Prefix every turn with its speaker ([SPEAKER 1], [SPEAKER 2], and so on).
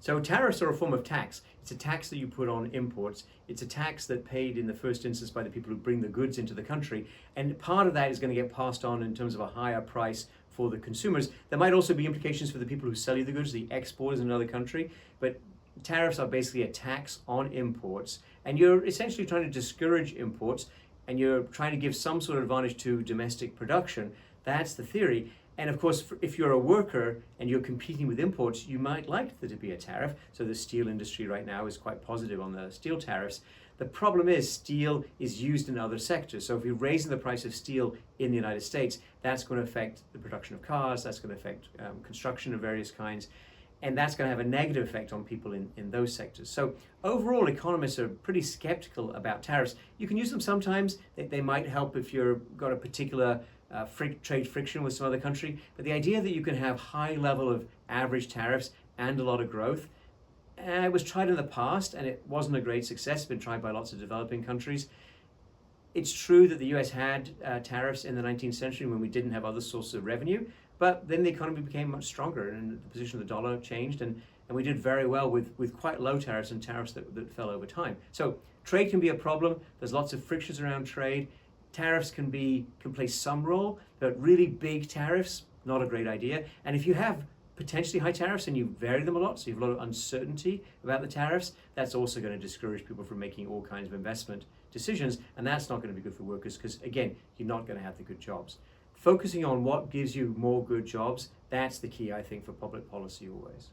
[SPEAKER 1] So tariffs are a form of tax. It's a tax that you put on imports. It's a tax that paid in the first instance by the people who bring the goods into the country. And part of that is going to get passed on in terms of a higher price for the consumers. There might also be implications for the people who sell you the goods, the exporters in another country. But tariffs are basically a tax on imports. And you're essentially trying to discourage imports, and you're trying to give some sort of advantage to domestic production. That's the theory. And of course, if you're a worker and you're competing with imports, you might like there to be a tariff. So the steel industry right now is quite positive on the steel tariffs. The problem is steel is used in other sectors. So if you're raising the price of steel in the United States, that's going to affect the production of cars, that's going to affect construction of various kinds, and that's going to have a negative effect on people in those sectors. So overall, economists are pretty skeptical about tariffs. You can use them sometimes. They might help if you've got a particular trade friction with some other country, but the idea that you can have high level of average tariffs and a lot of growth, it was tried in the past and it wasn't a great success. It's been tried by lots of developing countries. It's true that the US had tariffs in the 19th century when we didn't have other sources of revenue, but then the economy became much stronger and the position of the dollar changed, and we did very well with quite low tariffs and tariffs that fell over time. So trade can be a problem. There's lots of frictions around trade. Tariffs can play some role, but really big tariffs, not a great idea. And if you have potentially high tariffs and you vary them a lot, so you have a lot of uncertainty about the tariffs, that's also going to discourage people from making all kinds of investment decisions, and that's not going to be good for workers because, again, you're not going to have the good jobs. Focusing on what gives you more good jobs, that's the key, I think, for public policy always.